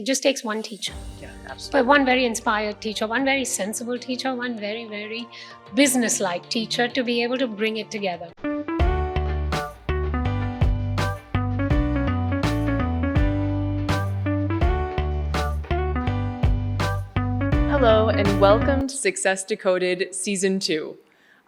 it just takes one teacher. Yeah, absolutely. But one very inspired teacher, one very sensible teacher, one very, very business-like teacher to be able to bring it together. Hello, and welcome to Success Decoded Season 2.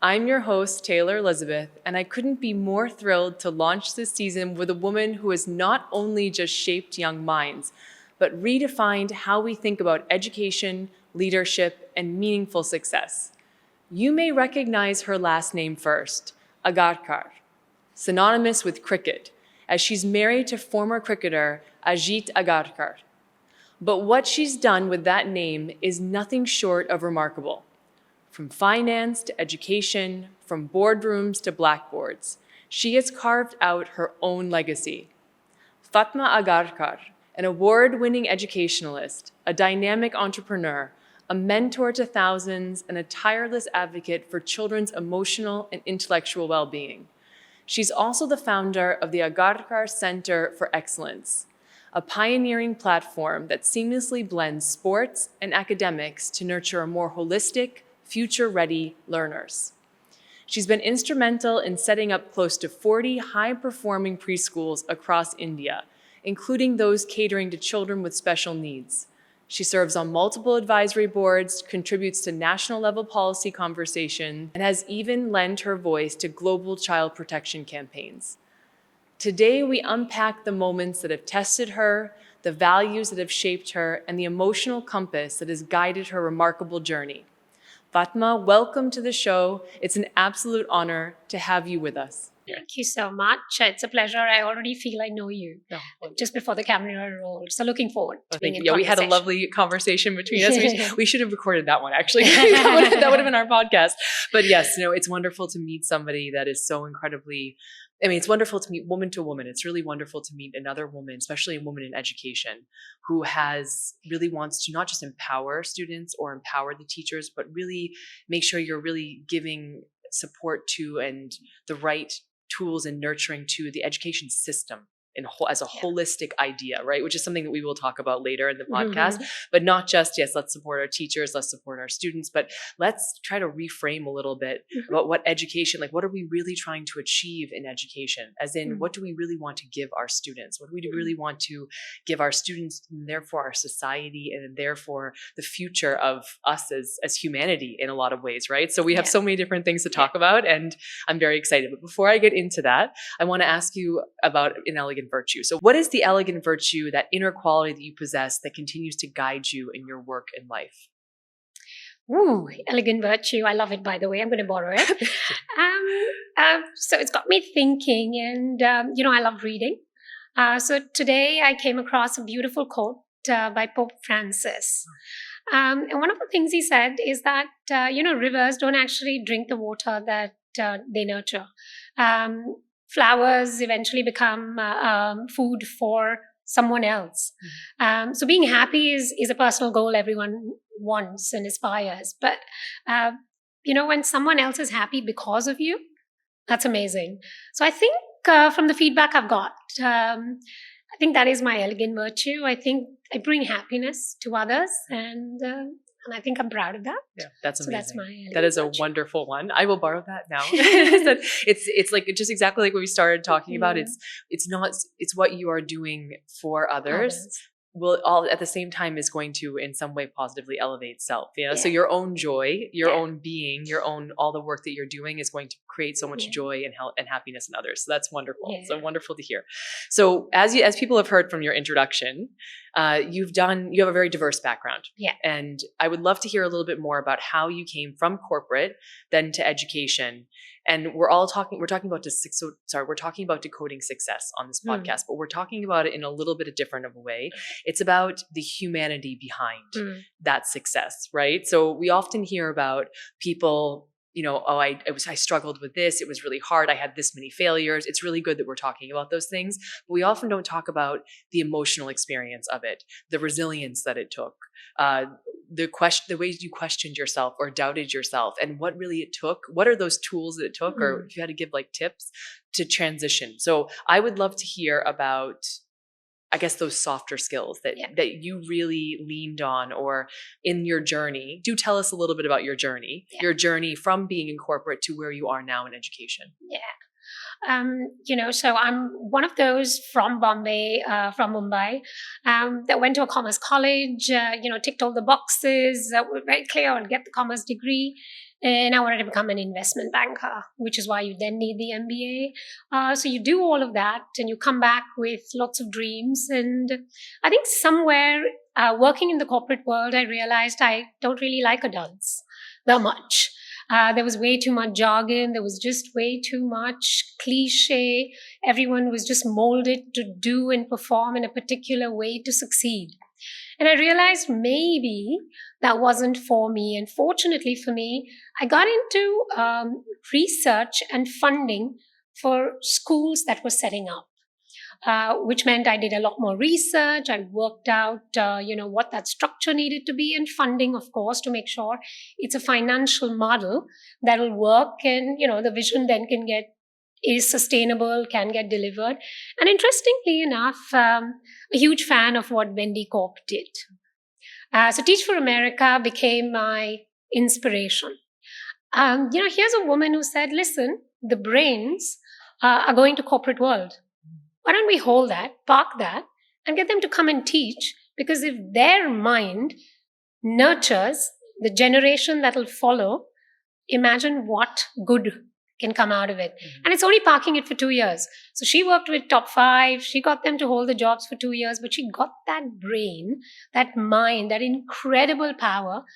I'm your host, Taylor Elizabeth, and I couldn't be more thrilled to launch this season with a woman who has not only just shaped young minds, but redefined how we think about education, leadership, and meaningful success. You may recognize her last name first, Agarkar, synonymous with cricket, as she's married to former cricketer Ajit Agarkar. But what she's done with that name is nothing short of remarkable. From finance to education, from boardrooms to blackboards, she has carved out her own legacy. Fatema Agarkar, an award-winning educationalist, a dynamic entrepreneur, a mentor to thousands, and a tireless advocate for children's emotional and intellectual well-being. She's also the founder of the Agarkar Center for Excellence, a pioneering platform that seamlessly blends sports and academics to nurture a more holistic, future-ready learners. She's been instrumental in setting up close to 40 high-performing preschools across India, including those catering to children with special needs. She serves on multiple advisory boards, contributes to national-level policy conversation, and has even lent her voice to global child protection campaigns. Today, we unpack the moments that have tested her, the values that have shaped her, and the emotional compass that has guided her remarkable journey. Fatema, welcome to the show. It's an absolute honor to have you with us. Thank you so much. It's a pleasure. I already feel I know you just before the camera rolled. So looking forward to being in conversation. We had a lovely conversation between us. We should have recorded that one, actually. that would have been our podcast. But yes, it's wonderful to meet somebody that is so incredibly, it's wonderful to meet woman to woman. It's really wonderful to meet another woman, especially a woman in education, who really wants to not just empower students or empower the teachers, but really make sure you're really giving support to and the right tools and nurturing to the education system as a holistic idea, right? Which is something that we will talk about later in the podcast, but not just, yes, let's support our teachers, let's support our students, but let's try to reframe a little bit about what education, like what are we really trying to achieve in education? As in, what do we really want to give our students? What do we really want to give our students and therefore our society and therefore the future of us as humanity in a lot of ways, right? So we have so many different things to talk about and I'm very excited. But before I get into that, I want to ask you about an elegant virtue. So what is the elegant virtue, that inner quality that you possess that continues to guide you in your work and life? Ooh, elegant virtue. I love it, by the way. I'm going to borrow it. So it's got me thinking and, I love reading. So today I came across a beautiful quote by Pope Francis. And one of the things he said is that, rivers don't actually drink the water that they nurture. Flowers eventually become food for someone else. So being happy is a personal goal everyone wants and aspires. But, when someone else is happy because of you, that's amazing. So I think from the feedback I've got, I think that is my elegant virtue. I think I bring happiness to others and I think I'm proud of that. Yeah, that's amazing. So that's my that is a wonderful one. I will borrow that now. It's like just exactly like what we started talking about. It's what you are doing for others. Will all at the same time is going to in some way positively elevate self. So your own joy, your own being, all the work that you're doing is going to create so much joy and health and happiness in others. So that's wonderful. So wonderful to hear. So as people have heard from your introduction, you have a very diverse background. And I would love to hear a little bit more about how you came from corporate then to education. And we're talking about decoding success on this podcast, but we're talking about it in a little bit different of a way. It's about the humanity behind that success, right? So we often hear about people, I struggled with this. It was really hard. I had this many failures. It's really good that we're talking about those things, but we often don't talk about the emotional experience of it, the resilience that it took, the ways you questioned yourself or doubted yourself, and what really it took. What are those tools that it took, or if you had to give tips to transition? So I would love to hear about I guess those softer skills that you really leaned on or in your journey. Do tell us a little bit about your journey from being in corporate to where you are now in education. So I'm one of those from Mumbai, that went to a commerce college, ticked all the boxes, were very clear on get the commerce degree. And I wanted to become an investment banker, which is why you then need the MBA. So you do all of that and you come back with lots of dreams. And I think somewhere working in the corporate world, I realized I don't really like adults that much. There was way too much jargon. There was just way too much cliche. Everyone was just molded to do and perform in a particular way to succeed. And I realized maybe that wasn't for me. And fortunately for me, I got into research and funding for schools that were setting up. Which meant I did a lot more research. I worked out, what that structure needed to be, and funding, of course, to make sure it's a financial model that will work, and the vision then is sustainable, can get delivered. And interestingly enough, a huge fan of what Wendy Corp did. So Teach for America became my inspiration. Here's a woman who said, "Listen, the brains are going to corporate world. Why don't we hold that, park that, and get them to come and teach? Because if their mind nurtures the generation that will follow, imagine what good can come out of it." Mm-hmm. And it's only parking it for 2 years. So she worked with top 5. She got them to hold the jobs for 2 years, but she got that brain, that mind, that incredible power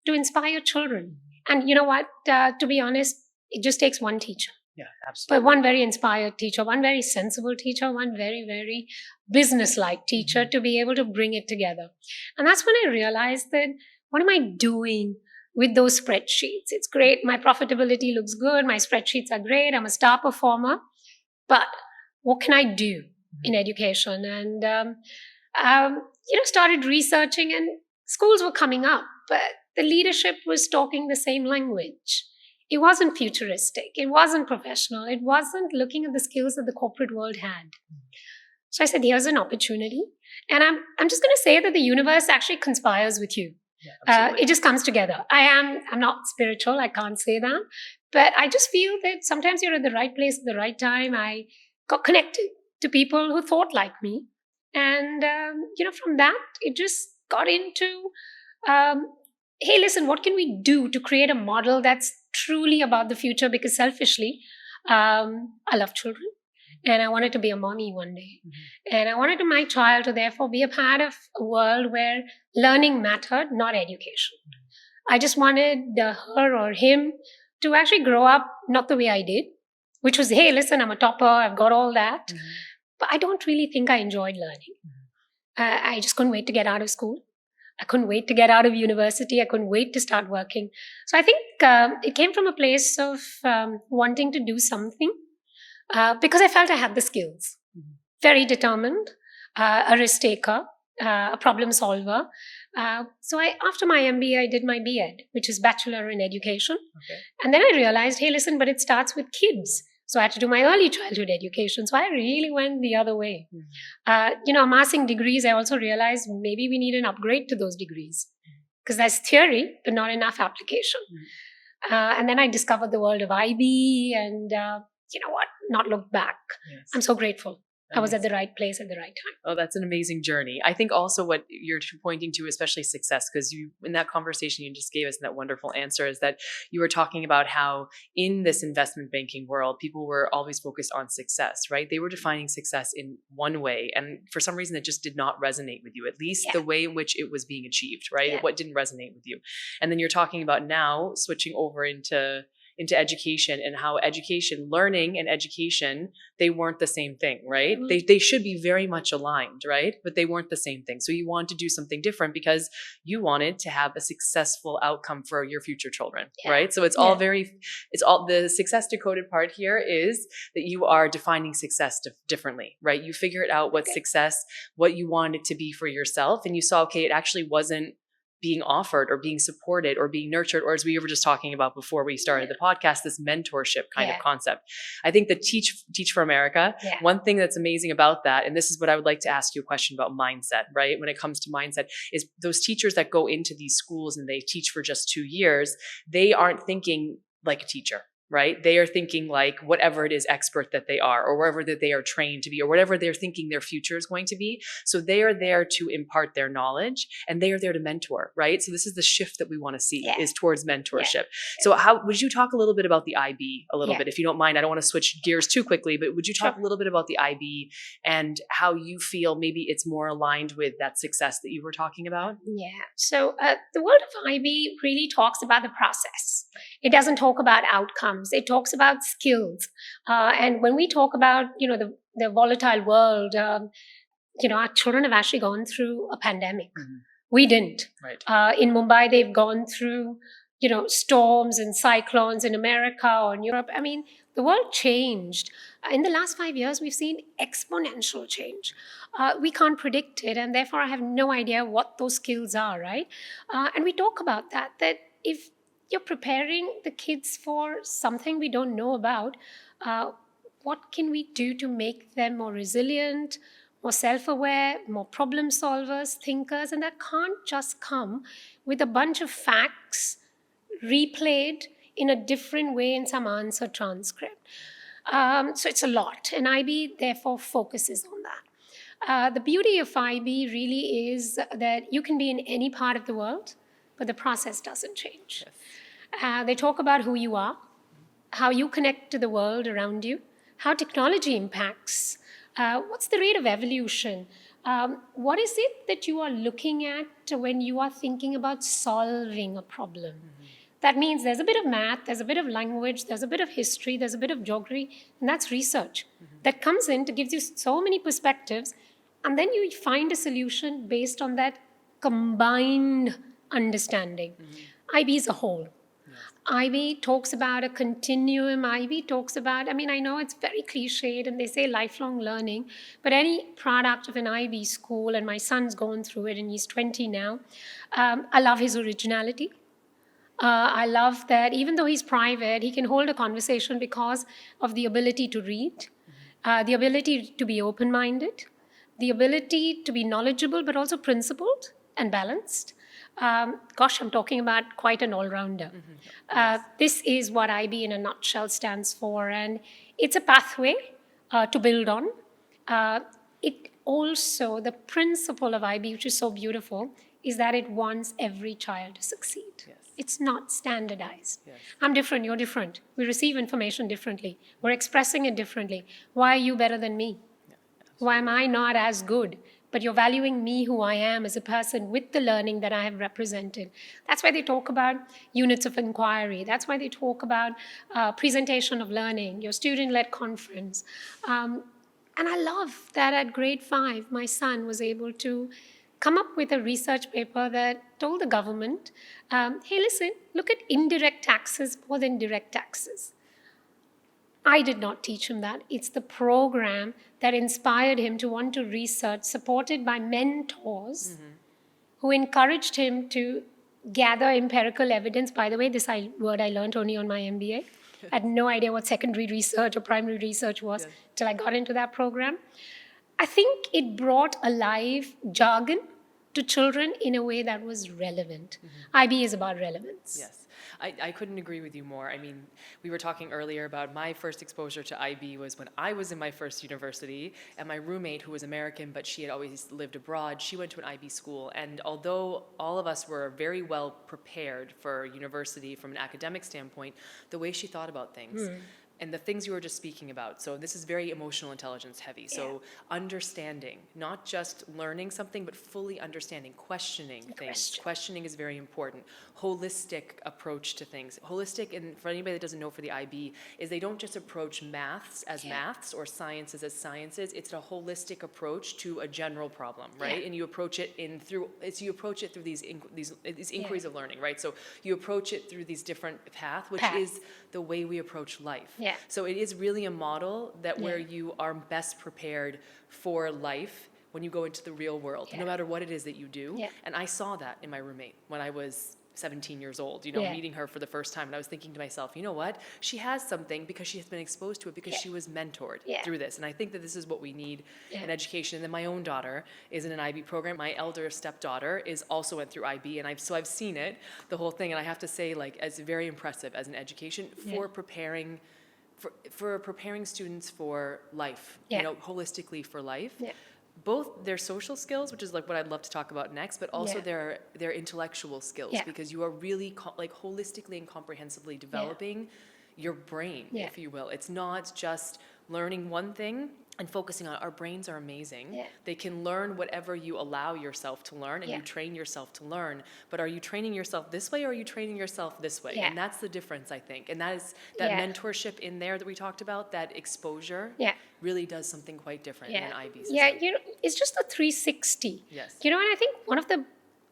to inspire children. And you know what? To be honest, it just takes one teacher. Yeah, absolutely. But one very inspired teacher, one very sensible teacher, one very, very business-like teacher to be able to bring it together. And that's when I realized that, what am I doing with those spreadsheets? It's great. My profitability looks good. My spreadsheets are great. I'm a star performer. But what can I do in education? And, started researching, and schools were coming up, but the leadership was talking the same language. It wasn't futuristic. It wasn't professional. It wasn't looking at the skills that the corporate world had. So I said, here's an opportunity. And I'm just going to say that the universe actually conspires with you. Yeah, it just comes together. I'm not spiritual. I can't say that. But I just feel that sometimes you're at the right place at the right time. I got connected to people who thought like me. And, from that, it just got into, hey, listen, what can we do to create a model that's truly about the future? Because selfishly, I love children, and I wanted to be a mommy one day. Mm-hmm. And I wanted my child to therefore be a part of a world where learning mattered, not education. Mm-hmm. I just wanted her or him to actually grow up not the way I did, which was, hey, listen, I'm a topper, I've got all that. Mm-hmm. But I don't really think I enjoyed learning. Mm-hmm. I just couldn't wait to get out of school. I couldn't wait to get out of university. I couldn't wait to start working. So I think it came from a place of wanting to do something because I felt I had the skills. Mm-hmm. Very determined, a risk taker, a problem solver. So after my MBA, I did my B.Ed, which is Bachelor in Education. Okay. And then I realized, hey, listen, but it starts with kids. So I had to do my early childhood education. So I really went the other way. Mm-hmm. Amassing degrees, I also realized maybe we need an upgrade to those degrees. Because there's theory, but not enough application. Mm-hmm. And then I discovered the world of IB and, not looked back. Yes. I'm so grateful. I was at the right place at the right time. Oh, that's an amazing journey. I think also what you're pointing to, especially success, because you, in that conversation you just gave us in that wonderful answer, is that you were talking about how in this investment banking world, people were always focused on success, right? They were defining success in one way. And for some reason, it just did not resonate with you, at least the way in which it was being achieved, right? Yeah. What didn't resonate with you. And then you're talking about now switching over into education, and how learning and education, they weren't the same thing, right? Mm-hmm. They should be very much aligned, right? But they weren't the same thing. So you wanted to do something different because you wanted to have a successful outcome for your future children, right? So it's all the Success Decoded part here is that you are defining success differently, right? You figured out what success, what you wanted it to be for yourself, and you saw, okay, it actually wasn't being offered or being supported or being nurtured, or as we were just talking about before we started the podcast, this mentorship kind of concept. I think the Teach for America, one thing that's amazing about that, and this is what I would like to ask you a question about mindset, right? When it comes to mindset, is those teachers that go into these schools and they teach for just 2 years, they aren't thinking like a teacher. Right? They are thinking like whatever it is expert that they are, or wherever that they are trained to be, or whatever they're thinking their future is going to be. So they are there to impart their knowledge, and they are there to mentor, right? So this is the shift that we want to see is towards mentorship. So how would you talk a little bit about the IB a little bit, if you don't mind? I don't want to switch gears too quickly, but would you talk a little bit about the IB and how you feel maybe it's more aligned with that success that you were talking about? Yeah. So the world of IB really talks about the process. It doesn't talk about outcomes. It talks about skills. And when we talk about, the volatile world, our children have actually gone through a pandemic. We didn't. Right. In Mumbai, they've gone through, storms and cyclones. In America or in Europe, I mean, the world changed. In the last 5 years, we've seen exponential change. We can't predict it, and therefore I have no idea what those skills are, right? And we talk about that if you're preparing the kids for something we don't know about, what can we do to make them more resilient, more self-aware, more problem solvers, thinkers? And that can't just come with a bunch of facts replayed in a different way in some answer transcript. So it's a lot, and IB therefore focuses on that. The beauty of IB really is that you can be in any part of the world, but the process doesn't change. They talk about who you are, how you connect to the world around you, how technology impacts, what's the rate of evolution, what is it that you are looking at when you are thinking about solving a problem. That means there's a bit of math, there's a bit of language, there's a bit of history, there's a bit of geography, and that's research that comes in to give you so many perspectives, and then you find a solution based on that combined understanding. IB is a whole. IB talks about a continuum. IB talks about, I know it's very cliched and they say lifelong learning, but any product of an IB school, and my son's gone through it and he's 20 now, I love his originality. I love that even though he's private, he can hold a conversation because of the ability to read, the ability to be open-minded, the ability to be knowledgeable but also principled and balanced. I'm talking about quite an all-rounder. This is what IB in a nutshell stands for, and it's a pathway to build on. It also, the principle of IB, which is so beautiful, is that it wants every child to succeed. It's not standardized. I'm different, you're different. We receive information differently. We're expressing it differently. Why are you better than me? Why am I not as good? But you're valuing me, who I am as a person with the learning that I have represented. That's why they talk about units of inquiry. That's why they talk about presentation of learning, your student-led conference. And I love that at grade 5, my son was able to come up with a research paper that told the government, hey, listen, look at indirect taxes more than direct taxes. I did not teach him that. It's the program that inspired him to want to research, supported by mentors who encouraged him to gather empirical evidence. By the way, this word I learned only on my MBA. I had no idea what secondary research or primary research was till I got into that program. I think it brought alive jargon to children in a way that was relevant. IB is about relevance. Yes. I couldn't agree with you more. We were talking earlier about my first exposure to IB was when I was in my first university, and my roommate, who was American, but she had always lived abroad, she went to an IB school. And although all of us were very well prepared for university from an academic standpoint, the way she thought about things, and the things you were just speaking about. So this is very emotional intelligence heavy. So understanding, not just learning something, but fully understanding, questioning things. Questioning is very important. Holistic approach to things. Holistic, and for anybody that doesn't know for the IB, is they don't just approach maths as maths or sciences as sciences. It's a holistic approach to a general problem, right? And you approach it through these inquiries of learning, right? So you approach it through these different paths, which is the way we approach life. So it is really a model that where you are best prepared for life, when you go into the real world, no matter what it is that you do. Yeah. And I saw that in my roommate when I was 17 years old, meeting her for the first time. And I was thinking to myself, you know what? She has something because she has been exposed to it, because she was mentored through this. And I think that this is what we need in education. And then my own daughter is in an IB program. My elder stepdaughter also went through IB. And I've seen it, the whole thing. And I have to say, like, it's very impressive as an education for preparing for preparing students for life, holistically for life. Yeah. Both their social skills, which is like what I'd love to talk about next, but also their intellectual skills, because you are really holistically and comprehensively developing your brain, if you will. It's not just learning one thing and focusing on it. Our brains are amazing. Yeah. They can learn whatever you allow yourself to learn, and you train yourself to learn. But are you training yourself this way, or are you training yourself this way? Yeah. And that's the difference, I think. And that is that mentorship in there that we talked about, that exposure really does something quite different in an IB system. Yeah, it's just a 360. Yes. And I think one of the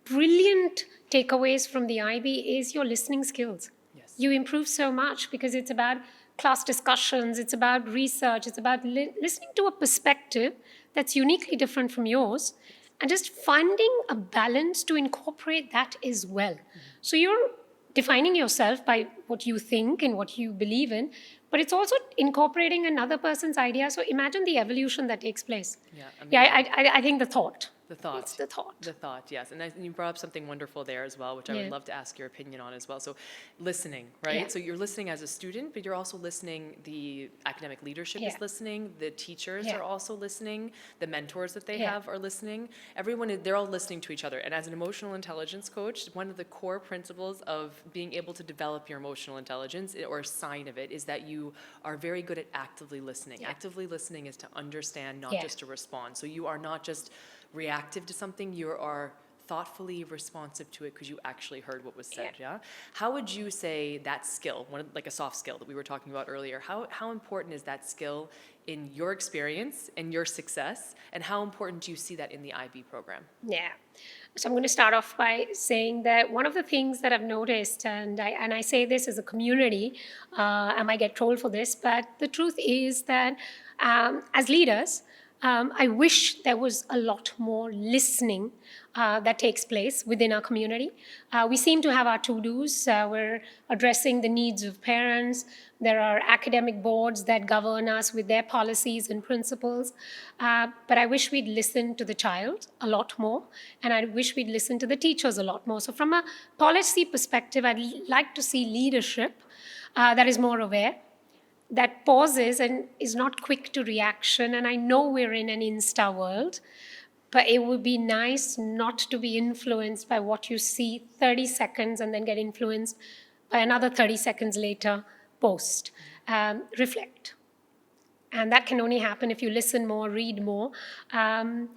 brilliant takeaways from the IB is your listening skills. Yes. You improve so much because it's about class discussions, it's about research, it's about listening to a perspective that's uniquely different from yours, and just finding a balance to incorporate that as well. Mm-hmm. So you're defining yourself by what you think and what you believe in, but it's also incorporating another person's idea. So imagine the evolution that takes place. I think the thought. It's the thought. The thought, yes. And you brought up something wonderful there as well, which I would love to ask your opinion on as well. So listening, right? Yeah. So you're listening as a student, but you're also listening, the academic leadership is listening, the teachers are also listening, the mentors that they have are listening. They're all listening to each other. And as an emotional intelligence coach, one of the core principles of being able to develop your emotional intelligence, or a sign of it, is that you are very good at actively listening. Yeah. Actively listening is to understand, not just to respond. So you are not just reactive to something, you are thoughtfully responsive to it because you actually heard what was said. Yeah. How would you say that skill, like a soft skill that we were talking about earlier, how important is that skill in your experience and your success, and how important do you see that in the IB program? Yeah. So I'm going to start off by saying that one of the things that I've noticed, and I say this as a community, I might get trolled for this, but the truth is that as leaders, I wish there was a lot more listening that takes place within our community. We seem to have our to-dos. We're addressing the needs of parents. There are academic boards that govern us with their policies and principles. But I wish we'd listen to the child a lot more, and I wish we'd listen to the teachers a lot more. So from a policy perspective, I'd like to see leadership that is more aware, that pauses and is not quick to reaction. And I know we're in an Insta world, but it would be nice not to be influenced by what you see 30 seconds and then get influenced by another 30 seconds later post. Reflect. And that can only happen if you listen more, read more. And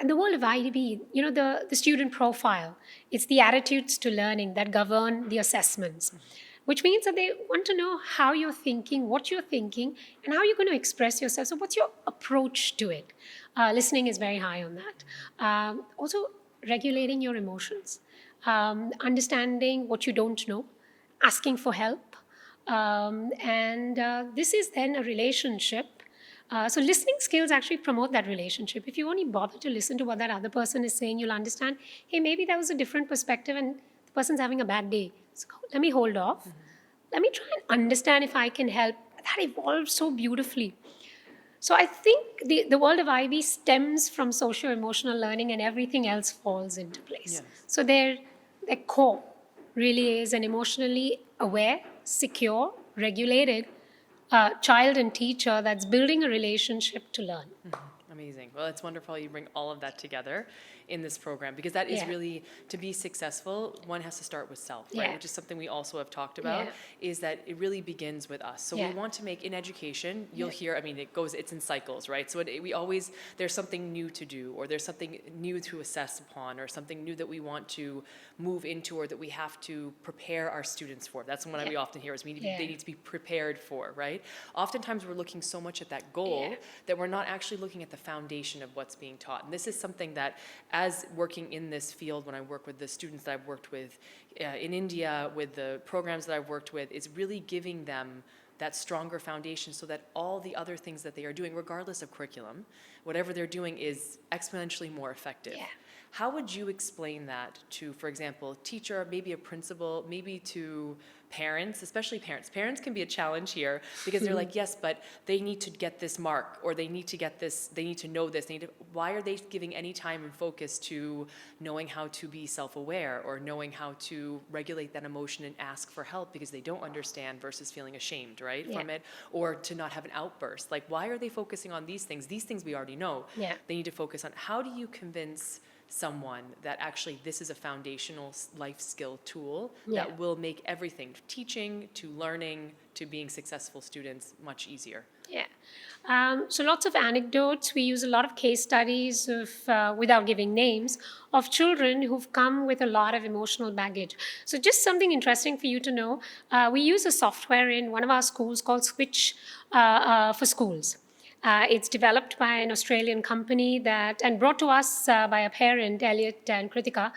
the world of IB, the student profile, it's the attitudes to learning that govern the assessments. Which means that they want to know how you're thinking, what you're thinking, and how you're going to express yourself. So what's your approach to it? Listening is very high on that. Also, regulating your emotions, understanding what you don't know, asking for help. And this is then a relationship. So listening skills actually promote that relationship. If you only bother to listen to what that other person is saying, you'll understand, hey, maybe that was a different perspective and the person's having a bad day. So let me hold off. Mm-hmm. Let me try and understand if I can help. That evolves so beautifully. So I think the world of IB stems from socio-emotional learning, and everything else falls into place. Yes. So their core really is an emotionally aware, secure, regulated child and teacher that's building a relationship to learn. Mm-hmm. Amazing. Well, it's wonderful you bring all of that together in this program, because that is really, to be successful, one has to start with self, right? Which is something we also have talked about, is that it really begins with us. So we want to make, in education, you'll hear, it's in cycles, right? So there's something new to do, or there's something new to assess upon, or something new that we want to move into, or that we have to prepare our students for. That's what we often hear, is they need to be prepared for, right? Oftentimes we're looking so much at that goal that we're not actually looking at the foundation of what's being taught. And this is something that, as working in this field, when I work with the students that I've worked with in India, with the programs that I've worked with, is really giving them that stronger foundation so that all the other things that they are doing, regardless of curriculum, whatever they're doing is exponentially more effective. Yeah. How would you explain that to, for example, a teacher, maybe a principal, maybe to parents, especially parents? Parents can be a challenge here because they're like, yes, but they need to get this mark, or they need to get this, they need to know this. Why are they giving any time and focus to knowing how to be self-aware or knowing how to regulate that emotion and ask for help because they don't understand versus feeling ashamed, right, from it, or to not have an outburst? Like, why are they focusing on these things? These things we already know. Yeah. They need to focus on. How do you convince someone that actually this is a foundational life skill tool that will make everything, teaching to learning to being successful students, much easier? Yeah. So lots of anecdotes. We use a lot of case studies of, without giving names, of children who've come with a lot of emotional baggage. So just something interesting for you to know. We use a software in one of our schools called Switch for Schools. It's developed by an Australian company and brought to us by a parent, Elliot and Kritika,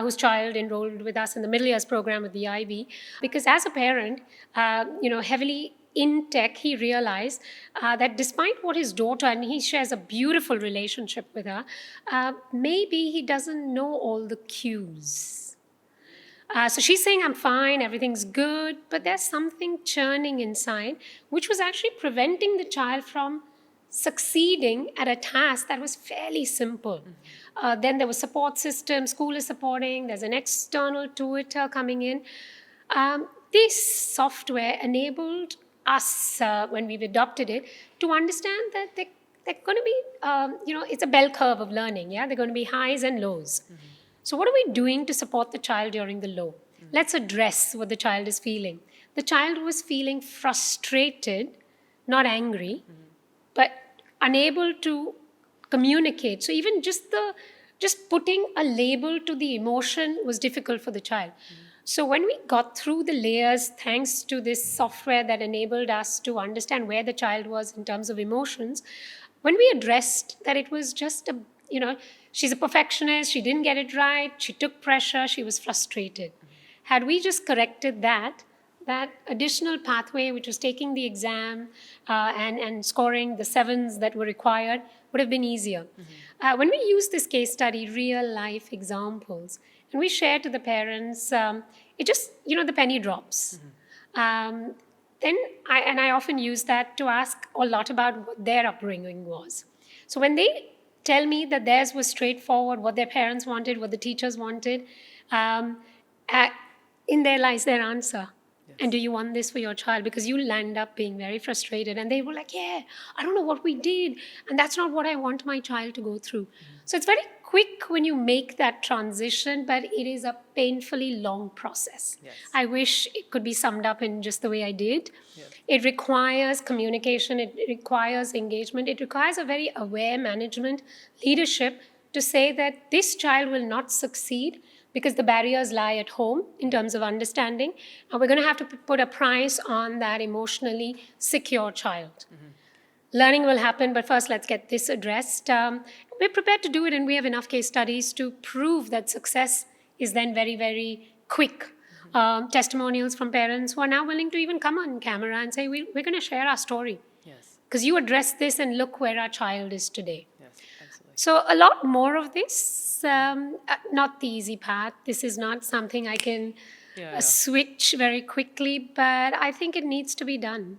whose child enrolled with us in the middle years program with the IB. Because as a parent, heavily in tech, he realized that despite what his daughter, and he shares a beautiful relationship with her, maybe he doesn't know all the cues. So she's saying, I'm fine, everything's good, but there's something churning inside, which was actually preventing the child from succeeding at a task that was fairly simple. Then there was support system, school is supporting, there's an external tutor coming in. This software enabled us, when we've adopted it, to understand that they're going to be, it's a bell curve of learning, yeah? They're going to be highs and lows. So what are we doing to support the child during the low? Let's address what the child is feeling. The child was feeling frustrated, not angry, but unable to communicate. So even just putting a label to the emotion was difficult for the child. So when we got through the layers, thanks to this software that enabled us to understand where the child was in terms of emotions, when we addressed that it was just she's a perfectionist, she didn't get it right, she took pressure, she was frustrated. Had we just corrected that additional pathway, which was taking the exam and scoring the 7s that were required, would have been easier. When we use this case study, real life examples, and we share to the parents, it just, the penny drops. Then I often use that to ask a lot about what their upbringing was. So when they tell me that theirs was straightforward, what their parents wanted, what the teachers wanted, in there lies their answer. Yes. And do you want this for your child? Because you'll end up being very frustrated. And they were like, yeah, I don't know what we did. And that's not what I want my child to go through. So it's very quick when you make that transition, but it is a painfully long process. Yes. I wish it could be summed up in just the way I did. Yes. It requires communication. It requires engagement. It requires a very aware management, leadership to say that this child will not succeed because the barriers lie at home in terms of understanding. And we're going to have to put a price on that emotionally secure child. Learning will happen, but first let's get this addressed. We're prepared to do it, and we have enough case studies to prove that success is then very, very quick. Testimonials from parents who are now willing to even come on camera and say, we're going to share our story. Yes. Because you addressed this and look where our child is today. Yes, absolutely. So a lot more of this. Not the easy path. This is not something I can switch very quickly, but I think it needs to be done.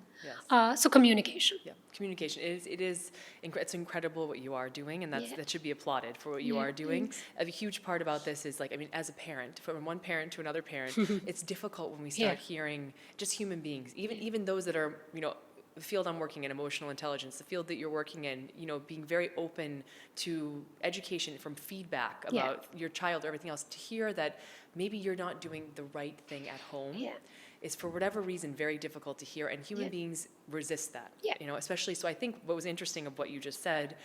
Yes. So communication. Yeah, communication. It's incredible what you are doing, and that should be applauded for what you are doing. Thanks. A huge part about this is as a parent, from one parent to another parent, it's difficult when we start hearing just human beings, even those that are, the field I'm working in, emotional intelligence, the field that you're working in, being very open to education from feedback about your child or everything else, to hear that maybe you're not doing the right thing at home is, for whatever reason, very difficult to hear, and human beings resist that, especially. So I think what was interesting of what you just said,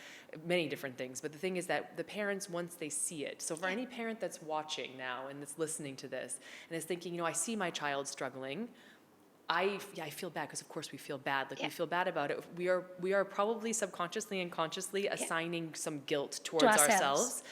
many different things, but the thing is that the parents, once they see it, so for any parent that's watching now and that's listening to this and is thinking, I see my child struggling, I feel bad, because of course we feel bad. We feel bad about it. We are probably subconsciously and consciously assigning some guilt towards ourselves.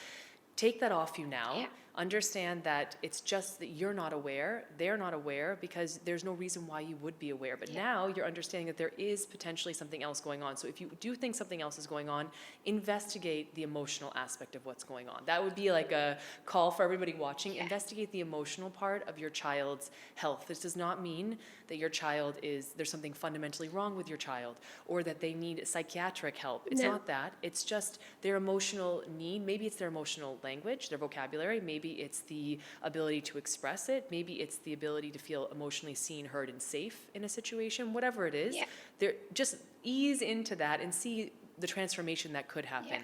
Take that off you now. Understand that it's just that you're not aware, they're not aware, because there's no reason why you would be aware. But now you're understanding that there is potentially something else going on. So if you do think something else is going on, investigate the emotional aspect of what's going on. That would be like a call for everybody watching. Investigate the emotional part of your child's health. This does not mean that your child there's something fundamentally wrong with your child, or that they need psychiatric help. It's not that. It's just their emotional need. Maybe it's their emotional language, their vocabulary. Maybe it's the ability to express it. Maybe it's the ability to feel emotionally seen, heard, and safe in a situation. Whatever it is, just ease into that and see the transformation that could happen.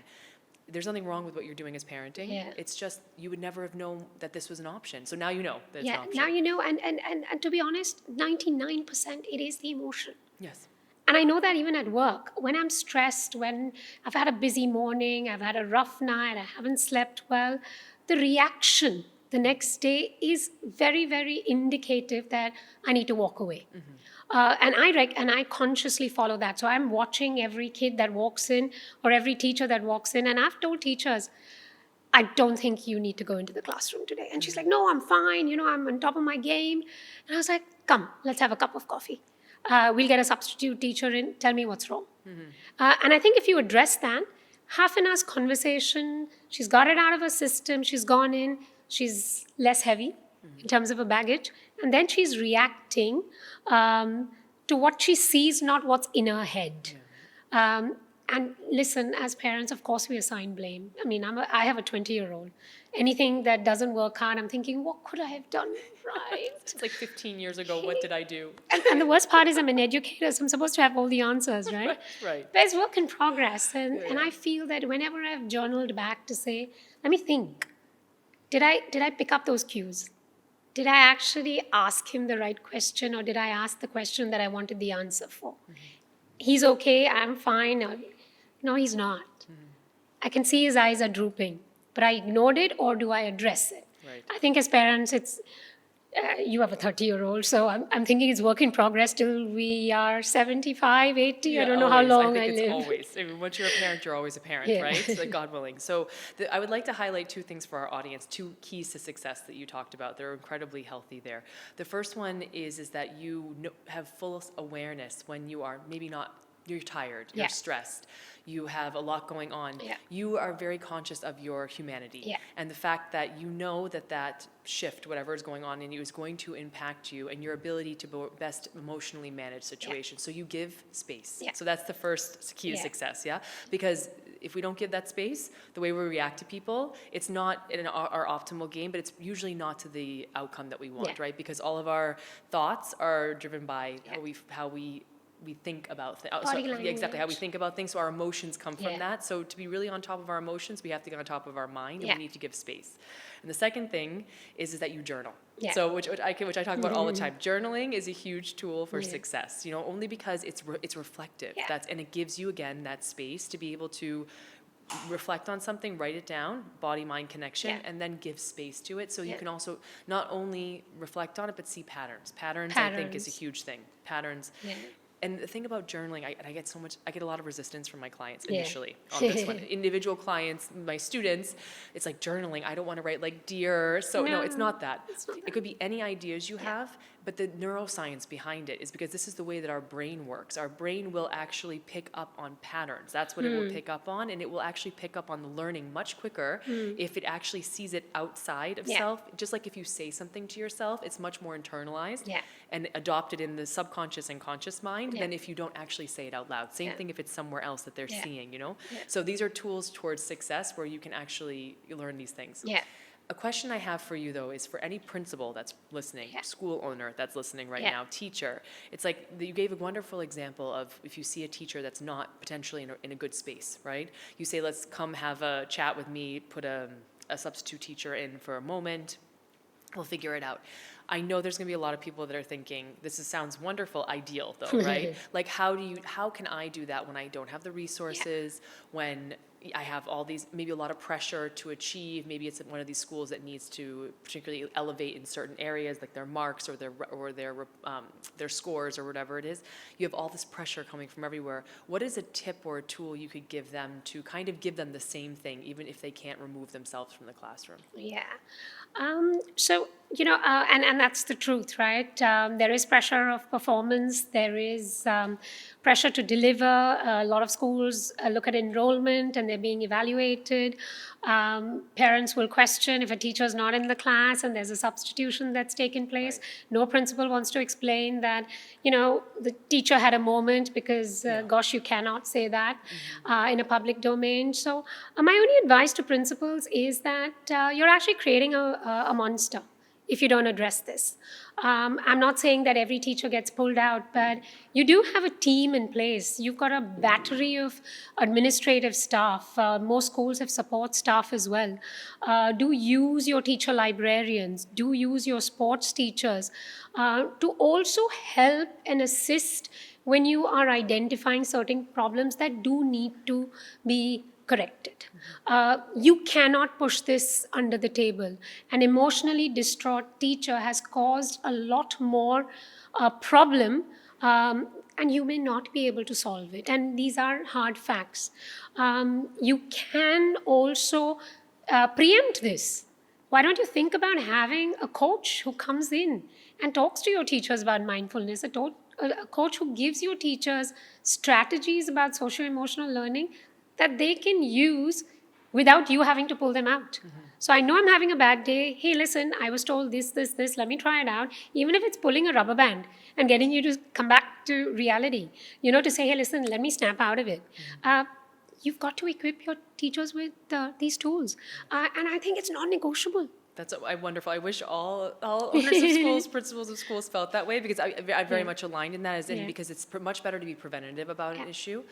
There's nothing wrong with what you're doing as parenting. It's just you would never have known that this was an option. So now you know that it's an option. Now you know, and to be honest, 99% it is the emotion. Yes. And I know that even at work, when I'm stressed, when I've had a busy morning, I've had a rough night, I haven't slept well, the reaction the next day is very, very indicative that I need to walk away. And I consciously follow that. So I'm watching every kid that walks in or every teacher that walks in. And I've told teachers, I don't think you need to go into the classroom today. And she's like, no, I'm fine. I'm on top of my game. And I was like, come, let's have a cup of coffee. We'll get a substitute teacher in. Tell me what's wrong. And I think if you address that, half an hour's conversation, she's got it out of her system. She's gone in. She's less heavy in terms of her baggage. And then she's reacting to what she sees, not what's in her head. And listen, as parents, of course, we assign blame. I mean, I have a 20-year-old. Anything that doesn't work out, I'm thinking, what could I have done right? It's like 15 years ago, what did I do? And the worst part is I'm an educator, so I'm supposed to have all the answers, right? Right. But it's work in progress. And I feel that whenever I've journaled back to say, let me think, did I pick up those cues? Did I actually ask him the right question, or did I ask the question that I wanted the answer for? He's okay, I'm fine. No, he's not. I can see his eyes are drooping, but I ignored it, or do I address it? Right. I think as parents, it's you have a 30-year-old, so I'm thinking it's work in progress till we are 75, 80. I don't know how long I live. Always. I mean, once you're a parent, you're always a parent, right? Like, God willing. So I would like to highlight two things for our audience, two keys to success that you talked about. They're incredibly healthy there. The first one is that you have full awareness when you are maybe not, you're tired, you're stressed, you have a lot going on. You are very conscious of your humanity and the fact that you know that shift, whatever is going on in you, is going to impact you and your ability to best emotionally manage situations. So you give space. So that's the first key to success, because if we don't give that space, the way we react to people, it's not in our optimal game, but it's usually not to the outcome that we want, right? Because all of our thoughts are driven by how we think about things. Exactly, how we think about things. So our emotions come from that. So to be really on top of our emotions, we have to get on top of our mind, and we need to give space. And the second thing is that you journal. So which I talk about all the time. Journaling is a huge tool for success. Only because it's reflective. And it gives you again that space to be able to reflect on something, write it down, body-mind connection, and then give space to it. So you can also not only reflect on it, but see patterns. Patterns. I think is a huge thing. Patterns. And the thing about journaling, I get a lot of resistance from my clients initially on this one. Individual clients, my students, it's like journaling. I don't want to write like dear. So no, it's not that. It could be any ideas you have, but the neuroscience behind it is because this is the way that our brain works. Our brain will actually pick up on patterns. That's what it will pick up on, and it will actually pick up on the learning much quicker if it actually sees it outside of self. Just like if you say something to yourself, it's much more internalized and adopted in the subconscious and conscious mind than if you don't actually say it out loud. Same thing if it's somewhere else that they're seeing, So these are tools towards success where you can actually learn these things. A question I have for you, though, is for any principal that's listening, school owner that's listening right now, teacher. It's like you gave a wonderful example of if you see a teacher that's not potentially in a good space, right? You say, let's come have a chat with me, put a substitute teacher in for a moment. We'll figure it out. I know there's going to be a lot of people that are thinking, sounds wonderful, ideal, though, right? Like, how can I do that when I don't have the resources, when I have all these, maybe a lot of pressure to achieve. Maybe it's one of these schools that needs to particularly elevate in certain areas, like their marks or their scores or whatever it is. You have all this pressure coming from everywhere. What is a tip or a tool you could give them to kind of give them the same thing, even if they can't remove themselves from the classroom? Yeah. And that's the truth, right? There is pressure of performance. There is pressure to deliver. A lot of schools look at enrollment and they're being evaluated. Parents will question if a teacher is not in the class and there's a substitution that's taken place. Right. No principal wants to explain that, the teacher had a moment because, gosh, you cannot say that in a public domain. So my only advice to principals is that you're actually creating a monster if you don't address this. I'm not saying that every teacher gets pulled out, but you do have a team in place. You've got a battery of administrative staff. Most schools have support staff as well. Do use your teacher librarians. Do use your sports teachers to also help and assist when you are identifying certain problems that do need to be corrected. You cannot push this under the table. An emotionally distraught teacher has caused a lot more problem, and you may not be able to solve it. And these are hard facts. You can also preempt this. Why don't you think about having a coach who comes in and talks to your teachers about mindfulness, a coach who gives your teachers strategies about socio-emotional learning that they can use without you having to pull them out. So I know I'm having a bad day. Hey, listen, I was told this, let me try it out. Even if it's pulling a rubber band and getting you to come back to reality, to say, hey, listen, let me snap out of it. You've got to equip your teachers with these tools. And I think it's non-negotiable. That's wonderful. I wish all owners of schools, principals of schools felt that way, because I very much aligned in that, because it's much better to be preventative about an issue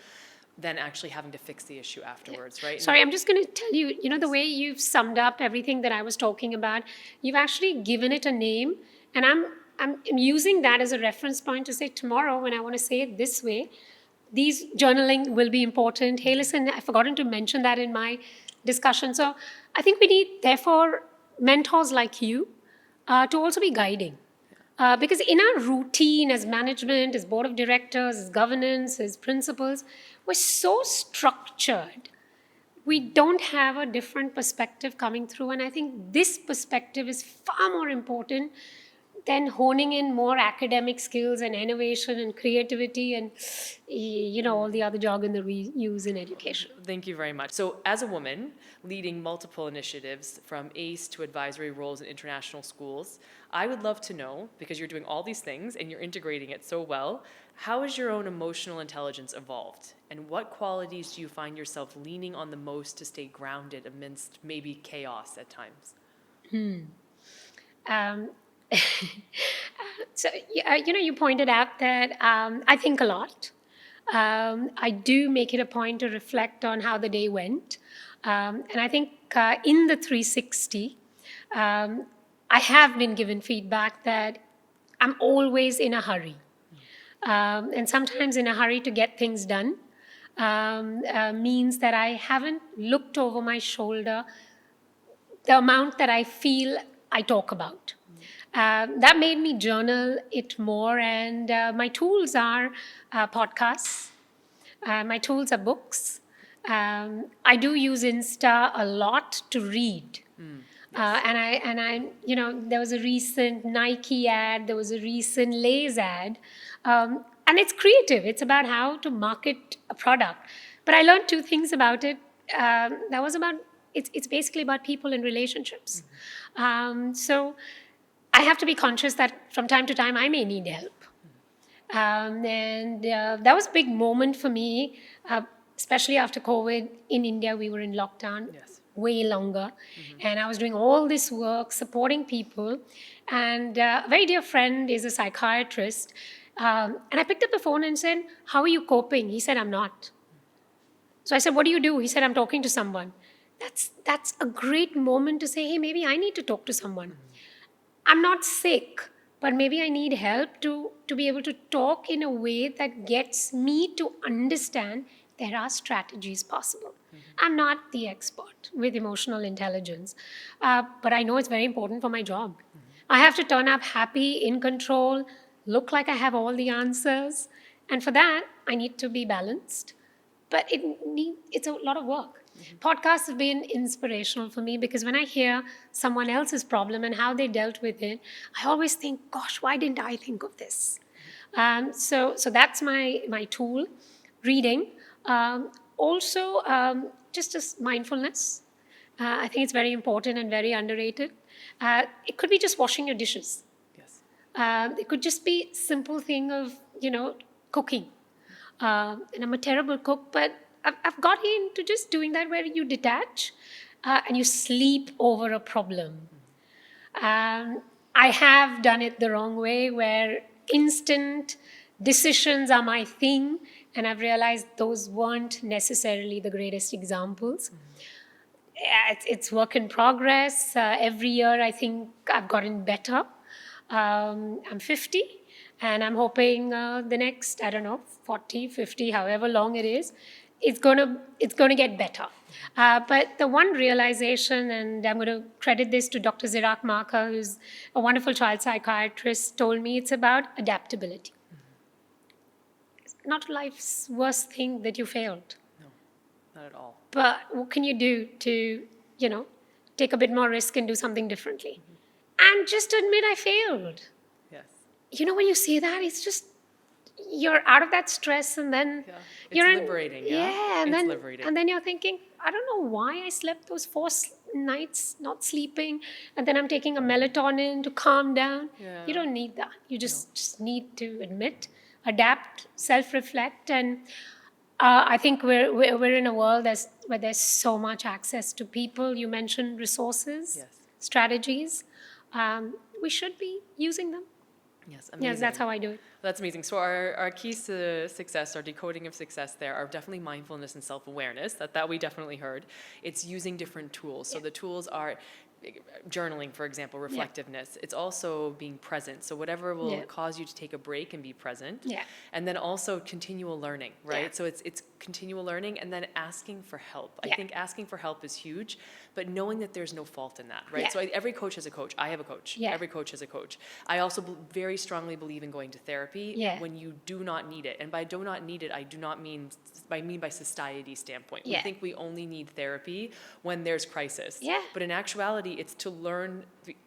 than actually having to fix the issue afterwards, right? Sorry, I'm just going to tell you, the way you've summed up everything that I was talking about, you've actually given it a name, and I'm using that as a reference point to say tomorrow when I want to say it this way, these journaling will be important. Hey, listen, I've forgotten to mention that in my discussion. So I think we need, therefore, mentors like you to also be guiding. Because in our routine as management, as board of directors, as governance, as principals, we're so structured. We don't have a different perspective coming through. And I think this perspective is far more important than honing in more academic skills and innovation and creativity and, all the other jargon that we use in education. Thank you very much. So as a woman leading multiple initiatives from ACE to advisory roles in international schools, I would love to know, because you're doing all these things and you're integrating it so well, how has your own emotional intelligence evolved? And what qualities do you find yourself leaning on the most to stay grounded amidst maybe chaos at times? So, you pointed out that I think a lot. I do make it a point to reflect on how the day went. And I think in the 360, I have been given feedback that I'm always in a hurry. And sometimes in a hurry to get things done means that I haven't looked over my shoulder the amount that I feel I talk about. That made me journal it more, and my tools are podcasts. My tools are books. I do use Insta a lot to read. And I, there was a recent Nike ad, there was a recent Lay's ad, and it's creative. It's about how to market a product. But I learned two things about it. That was about, it's basically about people and relationships. So I have to be conscious that from time to time I may need help. And that was a big moment for me, especially after COVID. In India, we were in lockdown way longer. And I was doing all this work, supporting people. And a very dear friend is a psychiatrist. And I picked up the phone and said, how are you coping? He said, I'm not. So I said, what do you do? He said, I'm talking to someone. That's a great moment to say, hey, maybe I need to talk to someone. I'm not sick, but maybe I need help to be able to talk in a way that gets me to understand there are strategies possible. I'm not the expert with emotional intelligence, but I know it's very important for my job. I have to turn up happy, in control, look like I have all the answers. And for that, I need to be balanced. But it's a lot of work. Podcasts have been inspirational for me because when I hear someone else's problem and how they dealt with it, I always think, gosh, why didn't I think of this? So that's my tool, reading. Also, just as mindfulness. I think it's very important and very underrated. It could be just washing your dishes. Yes. It could just be simple thing of, cooking. And I'm a terrible cook, but I've got into just doing that where you detach and you sleep over a problem. I have done it the wrong way where instant decisions are my thing, and I've realized those weren't necessarily the greatest examples. Yeah, it's work in progress. Every year, I think I've gotten better. I'm 50, and I'm hoping the next, I don't know, 40, 50, however long it is, it's gonna get better. But the one realization, and I'm going to credit this to Dr. Zirak Marker, who's a wonderful child psychiatrist, told me it's about adaptability. It's not life's worst thing that you failed. Not at all. But what can you do to, take a bit more risk and do something differently? And just admit I failed. Yes. When you say that, it's just, you're out of that stress, and then It's liberating. and then you're thinking, I don't know why I slept those 4 nights not sleeping, and then I'm taking a melatonin to calm down. Yeah. You don't need that. You just need to admit, adapt, self-reflect, and I think we're in a world where there's so much access to people. You mentioned resources, Yes. strategies. We should be using them. Yes, amazing. Yes, that's how I do it. That's amazing. So our keys to success, our decoding of success there are definitely mindfulness and self-awareness. That we definitely heard. It's using different tools. So the tools are journaling, for example, reflectiveness. It's also being present. So whatever will cause you to take a break and be present. Yeah. And then also continual learning, right? Yeah. So it's continual learning and then asking for help. I think asking for help is huge, but knowing that there's no fault in that, right? Yeah. So every coach has a coach. I have a coach. Yeah. Every coach has a coach. I also very strongly believe in going to therapy when you do not need it. And by do not need it, I mean by society standpoint. We think we only need therapy when there's crisis. Yeah. But in actuality, it's to learn